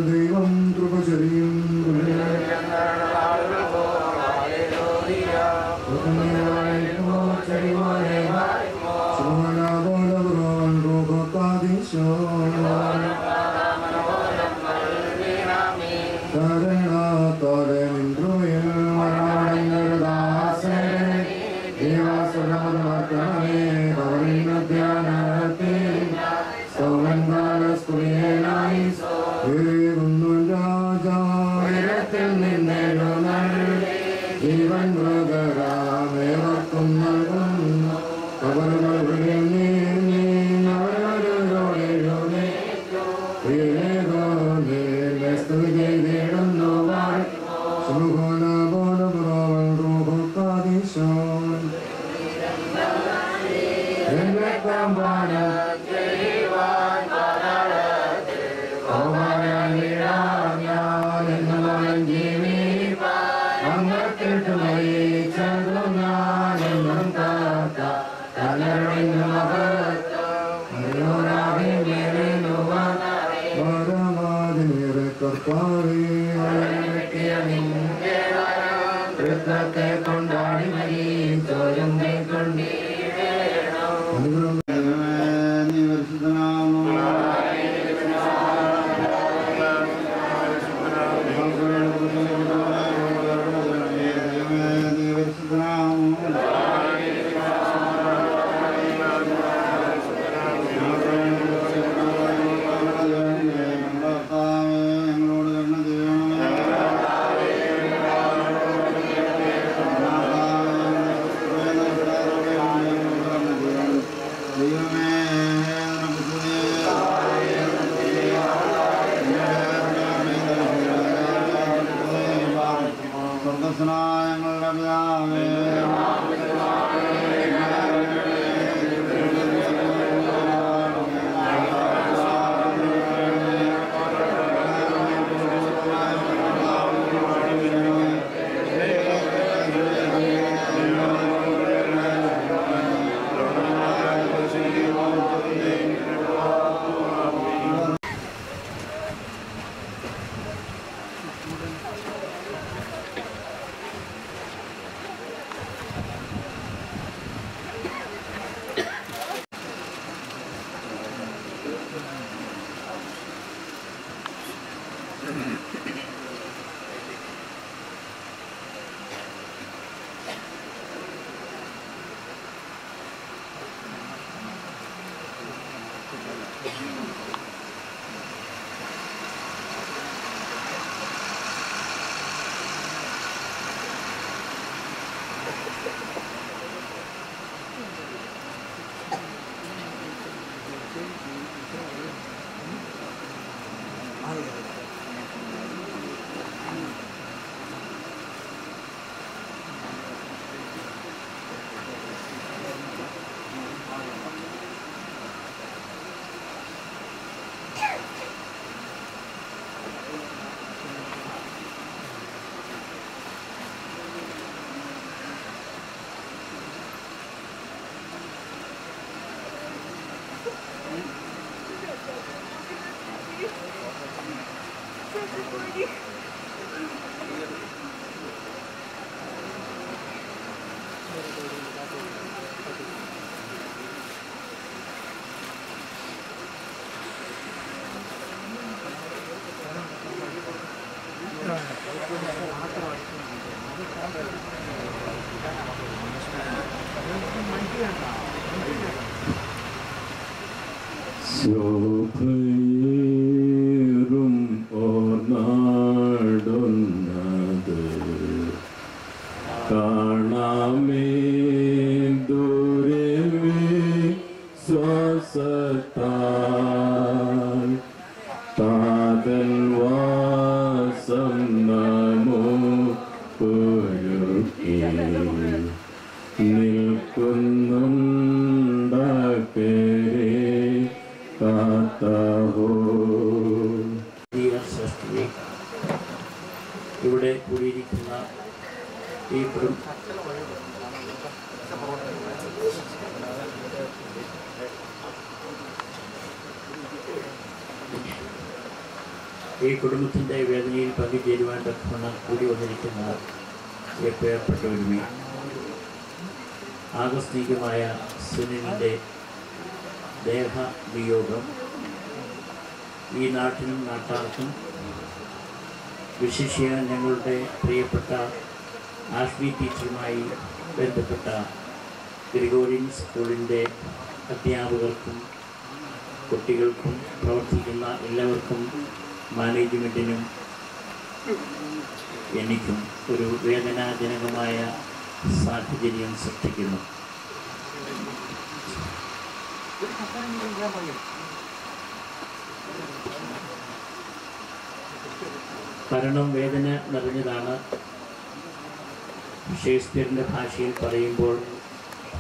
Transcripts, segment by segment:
ദൈവം കൃപ ചൊരിയും രാജാവിരത്തിൽ നിന്നെഴുന്നൾ ജീവൻ മൃഗരാമേവർക്കും നൽകുന്നു കബറുകൾ സ്തുതി ചെയ്തിടുന്നു കൊണ്ടാടി മരി ചോരം കൊണ്ടീ ശോഭയേറും ഓർനാടുന്നത് കാണാമേ ദൂരെ ശ്വാസത്താൽ താതൻ വാസം നമോ ഒരുക്കി നിൽക്കുന്നുണ്ടേ ഇവിടെ കൂടിയിരിക്കുന്ന ഈ ഈ കുടുംബത്തിൻ്റെ വേദനയിൽ പങ്കുചേരുവാൻ തക്കവണ്ണം കൂടി വന്നിരിക്കുന്ന പ്രിയപ്പെട്ടവരുമേ, ആകസ്മികമായ സുനിലിൻ്റെ ദേഹവിയോഗം ഈ നാട്ടിനും നാട്ടാർക്കും, വിശിഷ്യ ഞങ്ങളുടെ പ്രിയപ്പെട്ട ആഷ്മി ടീച്ചറുമായി ബന്ധപ്പെട്ട ഗ്രിഗോറിയൻ സ്കൂളിൻ്റെ അധ്യാപകർക്കും കുട്ടികൾക്കും പ്രവർത്തിക്കുന്ന എല്ലാവർക്കും, മാനേജ്മെൻറ്റിനും എനിക്കും ഒരു വേദനാജനകമായ സാഹചര്യം സൃഷ്ടിക്കുന്നു. മരണം വേദന നിറഞ്ഞതാണ്. ഷേക്സ്പിയറിൻ്റെ ഭാഷയിൽ പറയുമ്പോൾ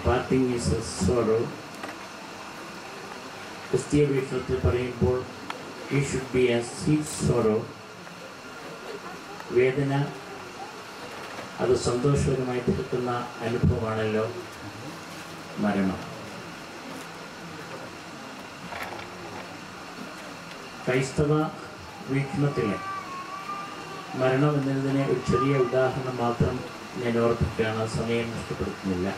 പാർട്ടിങ് ഈസ് എ സോറോ. ക്രിസ്തീയ വീക്ഷണത്തിൽ പറയുമ്പോൾ ഈ should be a sweet sorrow. വേദന അത് സന്തോഷകരമായി തീർക്കുന്ന അനുഭവമാണല്ലോ മരണം. ക്രൈസ്തവ വീക്ഷണത്തിലെ മരണം എന്നതിനെ ഒരു ചെറിയ ഉദാഹരണം മാത്രം ഞാൻ ഓർപ്പിക്കുകയാണ്, സമയം നഷ്ടപ്പെടുത്തുന്നില്ല.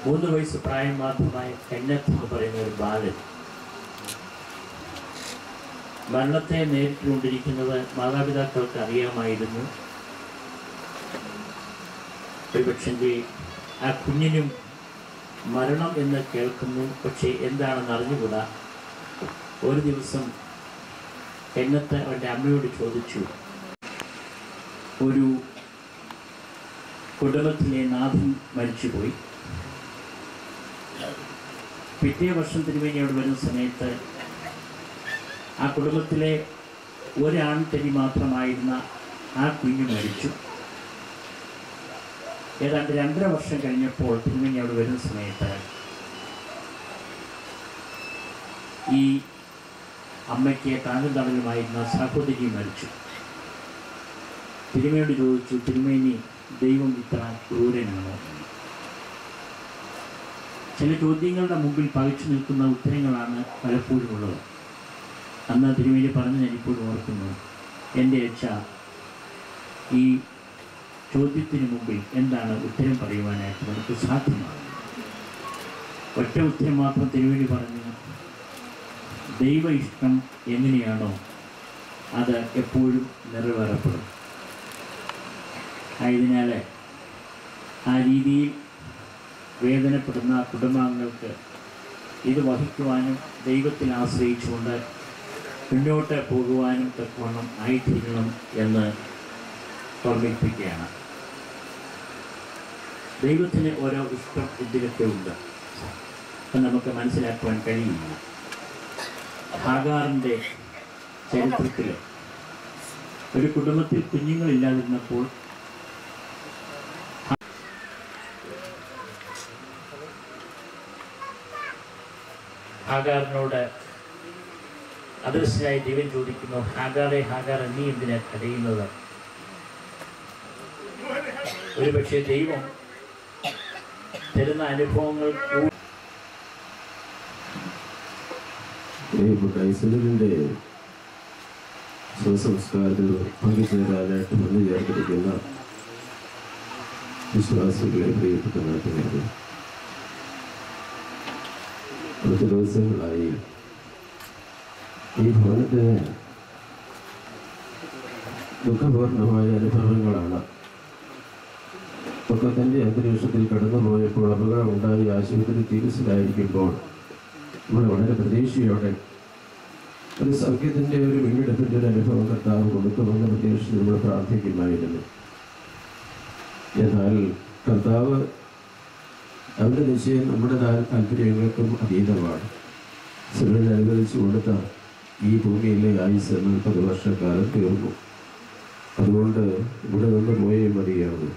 3 വയസ്സ് പ്രായം മാത്രമായ കെന്നത്ത് എന്ന് പറയുന്ന ഒരു ബാലൻ മരണത്തെ നേരിട്ടുകൊണ്ടിരിക്കുന്നത് മാതാപിതാക്കൾക്ക് അറിയാമായിരുന്നു. ഒരുപക്ഷെങ്കിൽ ആ കുഞ്ഞിനും മരണം എന്ന് കേൾക്കുന്നു, പക്ഷേ എന്താണെന്ന് അറിഞ്ഞുകൂടാ. ഒരു ദിവസം കെന്നത്ത് അവൻ്റെ അമ്മയോട് ചോദിച്ചു, ഒരു കുടുംബത്തിലെ നാഥൻ മരിച്ചുപോയി. പിറ്റേ വർഷം തിരുമേനിയോട് വരുന്ന സമയത്ത് ആ കുടുംബത്തിലെ ഒരാൺതരി മാത്രമായിരുന്ന ആ കുഞ്ഞു മരിച്ചു. ഏതാണ്ട് 2.5 വർഷം കഴിഞ്ഞപ്പോൾ തിരുമേനിയോട് വരുന്ന സമയത്ത് ഈ അമ്മയ്ക്ക് താങ്ങും തണലുമായിരുന്ന സഹോദരി മരിച്ചു. തിരുമേനിയോട് ചോദിച്ചു, തിരുമേനി ദൈവം ഇത്ര ക്രൂരനാണോ? ചില ചോദ്യങ്ങളുടെ മുമ്പിൽ പകച്ചു നിൽക്കുന്ന ഉത്തരങ്ങളാണ് പലപ്പോഴും ഉള്ളത്. അന്ന് തിരുമേനി പറഞ്ഞ് ഞാനിപ്പോഴും ഓർക്കുന്നു, എൻ്റെ അച്ഛ, ഈ ചോദ്യത്തിന് മുമ്പിൽ എന്താണ് ഉത്തരം പറയുവാനായിട്ട് നമുക്ക് സാധ്യമാണ്? ഒറ്റ ഉത്തരം മാത്രം തിരുമേനി പറഞ്ഞു, ദൈവ ഇഷ്ടം എങ്ങനെയാണോ അത് എപ്പോഴും നിറവേറപ്പെടും. ആയതിനാൽ ആ രീതിയിൽ വേദനപ്പെടുന്ന കുടുംബാംഗങ്ങൾക്ക് ഇത് വഹിക്കുവാനും ദൈവത്തിൽ ആശ്രയിച്ചുകൊണ്ട് മുന്നോട്ട് പോകുവാനും തക്കവണ്ണം ആയിത്തീരണം എന്ന് ഓർമ്മിപ്പിക്കുകയാണ്. ദൈവത്തിന് ഓരോ ഇഷ്ടം ഇതിലൊക്കെ ഉണ്ട്, അത് നമുക്ക് മനസ്സിലാക്കുവാൻ കഴിയില്ല. ഹാഗാറിൻ്റെ ചരിത്രത്തിൽ ഒരു കുടുംബത്തിൽ കുഞ്ഞുങ്ങളില്ലാതിരുന്നപ്പോൾ ഹാഗാറിനോട് അദൃശ്യനായി ദൈവം ചോദിക്കുന്നു, ഹാഗാറെ ഹാഗാറെ, നീ എന്തിനാ കരയുന്നത്? ഒരുപക്ഷെ ദൈവം തരുന്ന അനുഭവങ്ങൾ ഐസലിൻ്റെ സ്വസംസ്കാരത്തിൽ പങ്കുചേരാനായിട്ട് വന്നു ചേർത്തിരിക്കുന്ന വിശ്വാസികളെ, പ്രിയപ്പെട്ട നാട്ടുകാരെ, കുറച്ച് ദിവസങ്ങളായി ഈ ഭവനത്തിന് ദുഃഖപൂർണമായ അനുഭവങ്ങളാണ്. ദുഃഖത്തിൻ്റെ അന്തരീക്ഷത്തിൽ കടന്നുപോയപ്പോൾ, അപകടമുണ്ടായി ആശുപത്രി ചികിത്സയിലായിരിക്കുമ്പോൾ നമ്മൾ വളരെ പ്രതീക്ഷയോടെ ഒരു സൗഖ്യത്തിൻ്റെ ഒരു വീണ്ടെടുപ്പിൻ്റെ ഒരു അനുഭവം കർത്താവ് കൊടുക്കുമെന്ന പ്രതീക്ഷിച്ച് നമ്മൾ പ്രാർത്ഥിക്കുമായിരുന്നു. എന്നാൽ കർത്താവ് അവരുടെ നിശ്ചയം നമ്മുടെ താല്പര്യങ്ങൾക്കും അതീതമാണ്. സുരൻ അനുവദിച്ചു കൊടുത്ത ഈ ഭൂമിയിലെ ആയുസ് 40 വർഷക്കാലം തീർന്നു. അതുകൊണ്ട് ഇവിടെ നിന്ന് പോയേ മതിയാകും.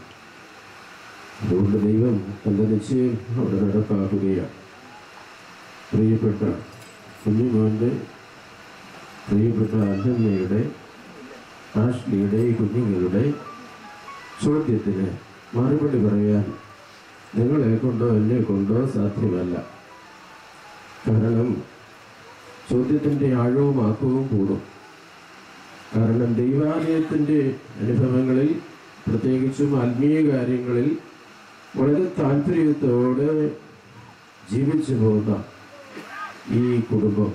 അതുകൊണ്ട് ദൈവം തൻ്റെ നിശ്ചയം അവിടെ നടപ്പാക്കുകയാണ്. പ്രിയപ്പെട്ട കുഞ്ഞുമോൻ്റെ, പ്രിയപ്പെട്ട അന്നമ്മയുടെ, ആഷ്ലിയുടെ, കുഞ്ഞുങ്ങളുടെ ചോദ്യത്തിന് മറുപടി പറയാൻ നിങ്ങളെ കൊണ്ടോ എന്നെ കൊണ്ടോ സാധ്യമല്ല. കാരണം ചോദ്യത്തിൻ്റെ ആഴവും ആക്കവും കൂടും. കാരണം ദൈവാലയത്തിൻ്റെ അനുഭവങ്ങളിൽ, പ്രത്യേകിച്ചും ആത്മീയ കാര്യങ്ങളിൽ വളരെ താല്പര്യത്തോടെ ജീവിച്ചു പോകുന്ന ഈ കുടുംബം,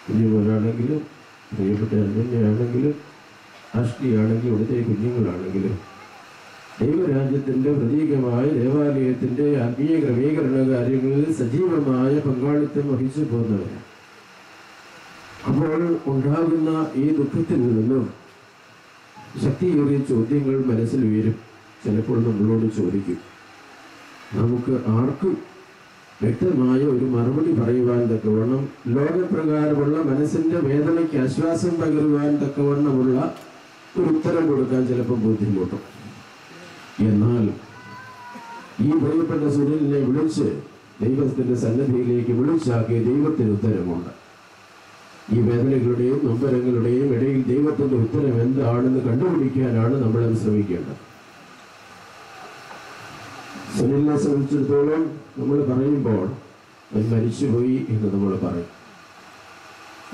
കുഞ്ഞുമോനാണെങ്കിലും പ്രിയപ്പെട്ട അന്യനാണെങ്കിലും ആഷ്ലിയാണെങ്കിലും ഇവിടുത്തെ കുഞ്ഞുങ്ങളാണെങ്കിലും ദൈവരാജ്യത്തിൻ്റെ പ്രതീകമായ ദേവാലയത്തിൻ്റെ ആത്മീയ ക്രമീകരണ കാര്യങ്ങളിൽ സജീവമായ പങ്കാളിത്തം വഹിച്ചു പോകുന്നവരാണ്. അപ്പോൾ ഉണ്ടാകുന്ന ഈ ദുഃഖത്തിൽ നിന്നും ശക്തിയേറിയ ചോദ്യങ്ങൾ മനസ്സിൽ ഉയരും. ചിലപ്പോൾ നമ്മളോട് ചോദിക്കും. നമുക്ക് ആർക്കും വ്യക്തമായ ഒരു മറുപടി പറയുവാൻ തക്കവണ്ണം, ലോകപ്രകാരമുള്ള മനസ്സിൻ്റെ വേദനയ്ക്ക് ആശ്വാസം പകരുവാൻ തക്കവണ്ണമുള്ള ഒരു ഉത്തരം കൊടുക്കാൻ ചിലപ്പോൾ ബുദ്ധിമുട്ടും. എന്നാൽ ഈ പ്രിയപ്പെട്ട സുനിലിനെ വിളിച്ച് ദൈവത്തിൻ്റെ സന്നിധിയിലേക്ക് വിളിച്ചാക്കിയ ദൈവത്തിന് ഉത്തരമുണ്ട്. ഈ വേദനകളുടെയും നൊമ്പരങ്ങളുടെയും ഇടയിൽ ദൈവത്തിൻ്റെ ഉത്തരം എന്താണെന്ന് കണ്ടുപിടിക്കാനാണ് നമ്മൾ ശ്രമിക്കേണ്ടത്. സുനിലിനെ സംബന്ധിച്ചിടത്തോളം നമ്മൾ പറയുമ്പോൾ അവൻ മരിച്ചുപോയി എന്ന് നമ്മൾ പറയും.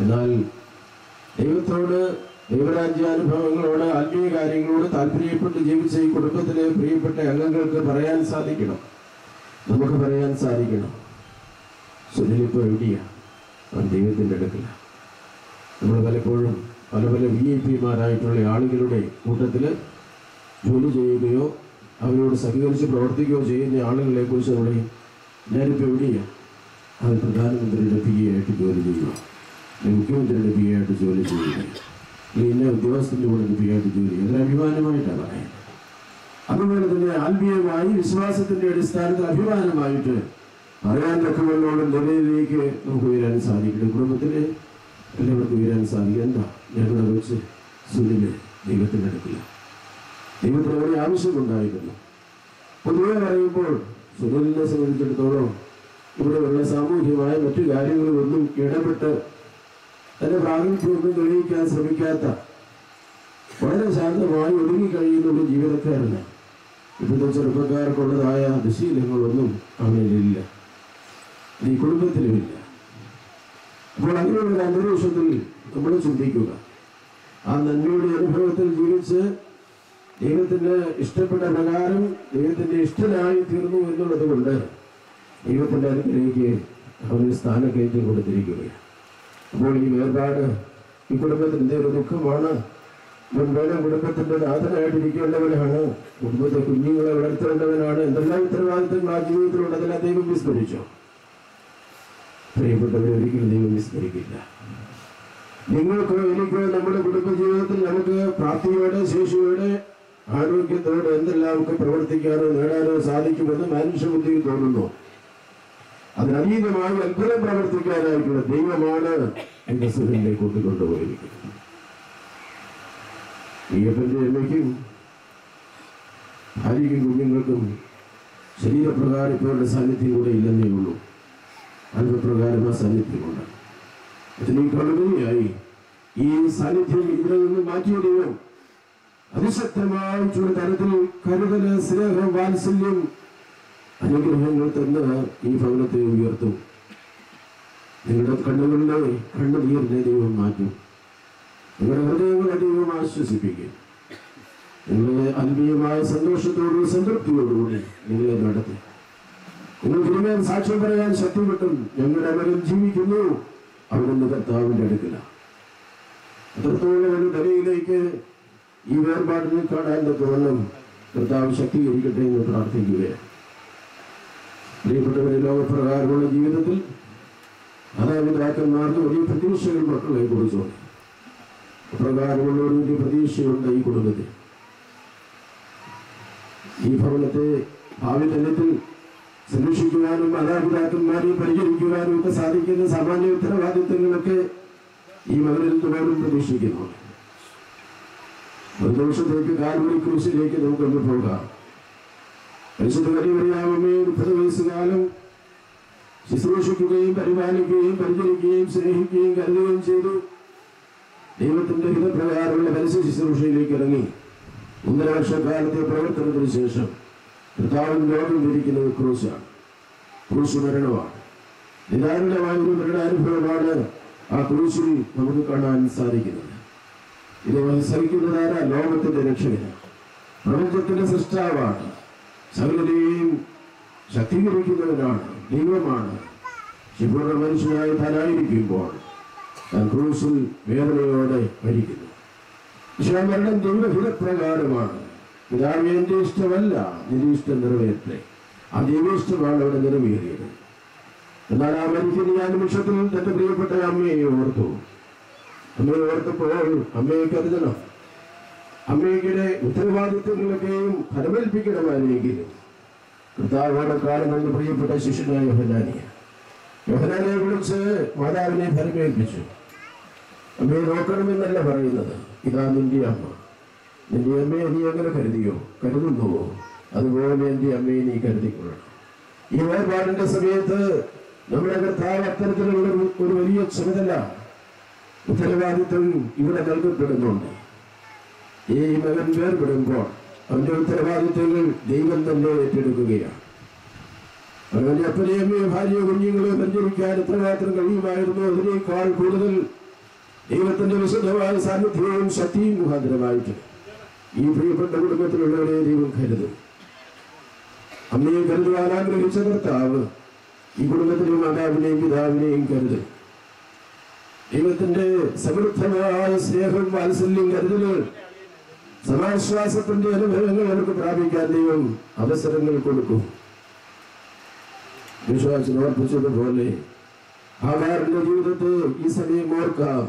എന്നാൽ ദൈവത്തോട്, ദൈവരാജ്യാനുഭവങ്ങളോട്, ആത്മീയ കാര്യങ്ങളോട് താല്പര്യപ്പെട്ട് ജീവിച്ച ഈ കുടുംബത്തിലെ പ്രിയപ്പെട്ട അംഗങ്ങൾക്ക് പറയാൻ സാധിക്കണം, നമുക്ക് പറയാൻ സാധിക്കണം, സുനിലിപ്പോൾ എവിടെയാണ്? അവൻ ദൈവത്തിൻ്റെ അടുക്കില്ല. നമ്മൾ പലപ്പോഴും പല VIP-മാരായിട്ടുള്ള ആളുകളുടെ കൂട്ടത്തിൽ ജോലി ചെയ്യുകയോ അവരോട് സഹകരിച്ച് പ്രവർത്തിക്കുകയോ ചെയ്യുന്ന ആളുകളെ കുറിച്ച് പറയും, ഞാനിപ്പോൾ എവിടെയാണ്? അത് പ്രധാനമന്ത്രിയുടെ PA ആയിട്ട് ജോലി ചെയ്യുക, മുഖ്യമന്ത്രിയുടെ PA ആയിട്ട് ജോലി ചെയ്യുക, ഇന്ന ഉദ്യോഗസ്ഥൻ്റെ കൂടെ PA ആയിട്ട് ജോലി ചെയ്യുക. അതൊരു അഭിമാനമായിട്ടാണ് പറയുന്നത്. അതുപോലെ തന്നെ ആത്മീയമായി വിശ്വാസത്തിൻ്റെ അടിസ്ഥാനത്തിൽ അഭിമാനമായിട്ട് പറയാൻ തക്കവണ്ണോളം നിലയിലേക്ക് നമുക്ക് ഉയരാൻ സാധിക്കും. കുടുംബത്തിൽ എല്ലാവർക്കും ഉയരാൻ സാധിക്കും. എന്താ ഞങ്ങളുടെ വെച്ച് സുനില് ദൈവത്തിൻ്റെ അടുക്കില്ല. ദൈവത്തിന് വളരെ ആവശ്യമുണ്ടായിരുന്നു. പൊതുവെ പറയുമ്പോൾ സുനിലിനെ സംബന്ധിച്ചിടത്തോളം ഇവിടെയുള്ള സാമൂഹ്യമായ മറ്റു കാര്യങ്ങളിലൊന്നും ഇടപെട്ട് തന്റെ പ്രാഗൽഭ്യമൊന്നും തെളിയിക്കാൻ ശ്രമിക്കാത്ത, വളരെ ശാന്തമായി ഒതുങ്ങി കഴിയുന്ന ഒരു ജീവിതക്കാരന് ഇപ്പോഴത്തെ ചെറുപ്പക്കാർക്കുള്ളതായ ദുശീലങ്ങളൊന്നും അവനിലില്ല, ഈ കുടുംബത്തിലുമില്ല. അപ്പോൾ അങ്ങനെയുള്ള അന്തരീക്ഷത്തിൽ നമ്മൾ ചിന്തിക്കുക, ആ നന്മയുടെ അനുഭവത്തിൽ ജീവിച്ച് ദൈവത്തിന് ഇഷ്ടപ്പെട്ട പ്രകാരം ദൈവത്തിൻ്റെ ഇഷ്ടനായി തീർന്നു എന്നുള്ളത് കൊണ്ട് ദൈവത്തിൻ്റെ അടുക്കിലേക്ക് അവന് സ്ഥാനക്കയറ്റം കൊടുത്തിരിക്കുകയാണ്. അപ്പോൾ ഈ വേർപാട് ഈ കുടുംബത്തിൻ്റെ ഒരു ദുഃഖമാണ്. മുൻപേടെ കുടുംബത്തിൻ്റെ നാഥനായിട്ടിരിക്കേണ്ടവനാണ്, കുടുംബത്തെ കുഞ്ഞുങ്ങളെ വളർത്തേണ്ടവനാണ്. എന്തെല്ലാം ഉത്തരവാദിത്തങ്ങൾ ആ ജീവിതത്തിലുള്ളതെല്ലാം ദൈവം വിസ്മരിച്ചു. പ്രിയപ്പെട്ടവരെ, ഒരിക്കലും ദൈവം വിസ്മരിക്കില്ല. നിങ്ങൾക്കോ എനിക്കോ നമ്മുടെ കുടുംബജീവിതത്തിൽ നമുക്ക് പ്രാപ്തിയോടെ, ശേഷിയോടെ, ആരോഗ്യത്തോടെ എന്തെല്ലാമൊക്കെ പ്രവർത്തിക്കാനോ നേടാനോ സാധിക്കുമെന്ന് മനുഷ്യബുദ്ധിയിൽ തോന്നുന്നു. അതിനതീതമായി അത്ഭുതം പ്രവർത്തിക്കാനായിട്ടുള്ള ദൈവമാണ് എന്റെ സുഖിനെ കൂട്ടിക്കൊണ്ടുപോയിരിക്കുന്നത്. ഈയപ്പന്റെ അമ്മയ്ക്കും ഭാര്യയ്ക്കും കുഞ്ഞുങ്ങൾക്കും ശരീരപ്രകാരം ഇപ്പോഴുടെ സാന്നിധ്യം കൂടെ ഇല്ലെന്നേ ഉള്ളൂ. അല്പപ്രകാരം ആ സാന്നിധ്യമുണ്ട്. അതിനേക്കാളുപരിയായി ഈ സാന്നിധ്യം ഇവിടെ നിന്ന് മാറ്റിയ ദൈവം അതിശക്തമായിട്ടുള്ള തരത്തിൽ കരുതല്, സ്നേഹം, വാത്സല്യം, അനുഗ്രഹങ്ങൾ തന്ന് ഈ ഭവനത്തെ ഉയർത്തും. നിങ്ങളുടെ കണ്ണുകളിലെ കണ്ണുനീരിനെ ദൈവം മാറ്റും. നിങ്ങളുടെ ഹൃദയങ്ങളെ ദൈവം ആശ്വസിപ്പിക്കും. നിങ്ങളെ ആത്മീയമായ സന്തോഷത്തോടും സംതൃപ്തിയോടുകൂടി നിങ്ങളെ നടത്തി. നിങ്ങൾ തിരുമേൽ സാക്ഷ്യം പറയാൻ ശക്തി കിട്ടും. ഞങ്ങളുടെ മകൻ ജീവിക്കുന്നു, അവിടുന്ന് കർത്താവിൻ്റെ അടുക്കില്ല. അത്രത്തോളം ഒരു നിലയിലേക്ക് ഈ വേർപാടിനെ കാണാൻ തക്കവണ്ണം കർത്താവ് ശക്തീകരിക്കട്ടെ എന്ന് പ്രാർത്ഥിക്കുകയാണ്. പ്രിയപ്പെട്ടവരെ, ലോകപ്രകാരമുള്ള ജീവിതത്തിൽ മാതാപിതാക്കന്മാർക്ക് വലിയ പ്രതീക്ഷകൾ മക്കളെ കുറിച്ചുണ്ട്. അപ്രകാരമുള്ള ഒരു വലിയ പ്രതീക്ഷയുണ്ട് ഈ കുടുംബത്തിൽ. ഈ ഭവനത്തെ ഭാവി തലത്തിൽ സംരക്ഷിക്കുവാനും മാതാപിതാക്കന്മാരെ പരിചരിക്കുവാനും ഒക്കെ സാധിക്കുന്ന സാമാന്യ ഉത്തരവാദിത്തങ്ങളൊക്കെ ഈ മകനിൽ തുടരും പ്രതീക്ഷിക്കുന്നു. ഒരു ദിവസത്തേക്ക് കാൽവരി ക്രൂശിലേക്ക് നമുക്കൊന്ന് പോകാം. പരിശുദ്ധ കരിമറിയാമേ 30 വയസ്സുകാലം ശുശ്രൂഷിക്കുകയും പരിപാലിക്കുകയും പരിചരിക്കുകയും സ്നേഹിക്കുകയും കരുതുകയും ചെയ്തു. ദൈവത്തിന്റെ ഹിതപ്രകാരമുള്ള പരസ്യ ശുശ്രൂഷയിലേക്ക് ഇറങ്ങി 1.5 വർഷക്കാലത്തെ പ്രവർത്തനത്തിന് ശേഷം കർത്താവിൻ ലോകം വിരിക്കുന്നത് ക്രൂശാണ്. ക്രൂശ് മരണമാണ്. നിരാനന്ദമായ ഒരു മരണാനുഭവമാണ് ആ ക്രൂശിൽ നമുക്ക് കാണാൻ സാധിക്കുന്നത്. ഇത് സഹിക്കുന്നതാര ലോകത്തിന്റെ രക്ഷകനാണ്, പ്രപഞ്ചത്തിന്റെ സൃഷ്ടാവാണ്, സകലരെയും ശക്തീകരിക്കുന്നവനാണ്, ദൈവമാണ്. ശിവപൂർണ്ണ മനുഷ്യനായി താനായിരിക്കുമ്പോൾ താൻ ക്രൂശിൽ വേദനയോടെ മരിക്കുന്നു. പക്ഷേ ആ മരണം ദൈവഹിതപ്രകാരമാണ്. പിതാവേ, എന്റെ ഇഷ്ടമല്ല നിന്റെ ഇഷ്ടം നിറവേറ്റേ. ആ ദൈവേഷ്ടമാണ് അവിടെ നിറവേറിയത്. എന്നാൽ ആ മനുഷ്യന് ആ നിമിഷത്തിൽ തന്റെ പ്രിയപ്പെട്ട അമ്മയെ ഓർത്തു. അമ്മയെ ഓർത്തപ്പോൾ അമ്മയെ കരുതണം, അമ്മയുടെ ഉത്തരവാദിത്വങ്ങളൊക്കെയും ഫലമേൽപ്പിക്കണമായിരുന്നെങ്കിലും കർത്താവോടെ കാണുമെന്ന് പ്രിയപ്പെട്ട ശിഷ്യനായ യോഹന്നാനെ വിളിച്ച് മാതാവിനെ ഫലമേൽപ്പിച്ചു. അമ്മയെ നോക്കണമെന്നല്ല പറയുന്നത്, ഇതാ നിന്റെ അമ്മ. നിന്റെ അമ്മയെ നീ എങ്ങനെ കരുതിയോ കരുതുന്നുവോ അതുപോലെ എന്റെ അമ്മയെ നീ കരുതിക്കൊള്ളണം. ഈ വേർപാടിന്റെ സമയത്ത് നമ്മുടെ കർത്താവ് അത്തരത്തിലുള്ള ഒരു വലിയ ചുമതല, ഉത്തരവാദിത്വം ഇവിടെ നൽകപ്പെടുന്നുണ്ട്. ഈ മകൻ വേർപെടുമ്പോൾ അവന്റെ ഉത്തരവാദിത്വങ്ങൾ ദൈവം തന്നെ ഏറ്റെടുക്കുകയാണ്. അവന്റെ അപ്പനെയും അമ്മയും ഭാര്യയോ കുഞ്ഞുങ്ങളോ സഞ്ചരിക്കാൻ എത്രമാത്രം കഴിയുമായിരുന്നു, അതിനേക്കാൾ കൂടുതൽ ദൈവത്തിന്റെ വിശുദ്ധമായ സാന്നിധ്യവും ശക്തിയും മുഖാന്തരമായിട്ട് ഈ പ്രിയപ്പെട്ട കുടുംബത്തിലുള്ളവരെ ദൈവം കരുതും. അമ്മയെ കരുതുവാൻ ആഗ്രഹിച്ച കർത്താവ് ഈ കുടുംബത്തിലെ മാതാവിനെയും പിതാവിനെയും കരുതും. ദൈവത്തിന്റെ സമൃദ്ധമായ സ്നേഹം, വാത്സല്യം, കരുതലുകൾ, സമാശ്വാസത്തിന്റെ അനുഭവങ്ങൾ അവർക്ക് പ്രാപിക്കാൻ ദൈവം അവസരങ്ങൾ കൊടുക്കും. വിശ്വാസം ഓർപ്പിച്ചതുപോലെ ഹാഗാറിന്റെ ജീവിതത്തെ ഈ സമയം ഓർക്കാം.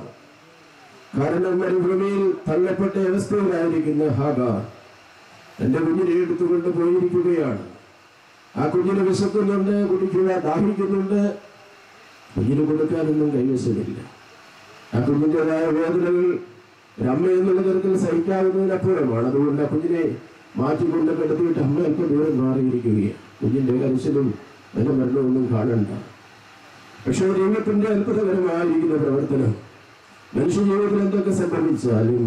കാരണം മരുഭൂമിയിൽ തള്ളപ്പെട്ട അവസ്ഥയിലായിരിക്കുന്ന ഹാഗാർ തന്റെ കുഞ്ഞിനെ എടുത്തുകൊണ്ട് പോയിരിക്കുകയാണ്. ആ കുഞ്ഞിനെ വിശക്കുന്നുണ്ട്, കുടിക്കുക ദാഹിക്കുന്നുണ്ട്. കുഞ്ഞിന് കൊടുക്കാനൊന്നും കൈവശമില്ല. ആ കുഞ്ഞിൻ്റെതായ വേദനകൾ ഒരമ്മ എന്നുള്ള തരത്തിൽ സഹിക്കാവുന്നതിനപ്പുറമാണ്. അതുകൊണ്ട് ആ കുഞ്ഞിനെ മാറ്റിക്കൊണ്ട് കിടത്തിയിട്ട് അമ്മ അല്പം ദൂരം മാറിയിരിക്കുകയാണ്. കുഞ്ഞിന്റെ കരച്ചിലും അതിന്റെ മരണമൊന്നും കാണണ്ട. പക്ഷേ ദൈവത്തിന്റെ അത്ഭുതകരമായിരിക്കുന്ന പ്രവർത്തനം മനുഷ്യ ജീവിതത്തിൽ എന്തൊക്കെ സംഭവിച്ചാലും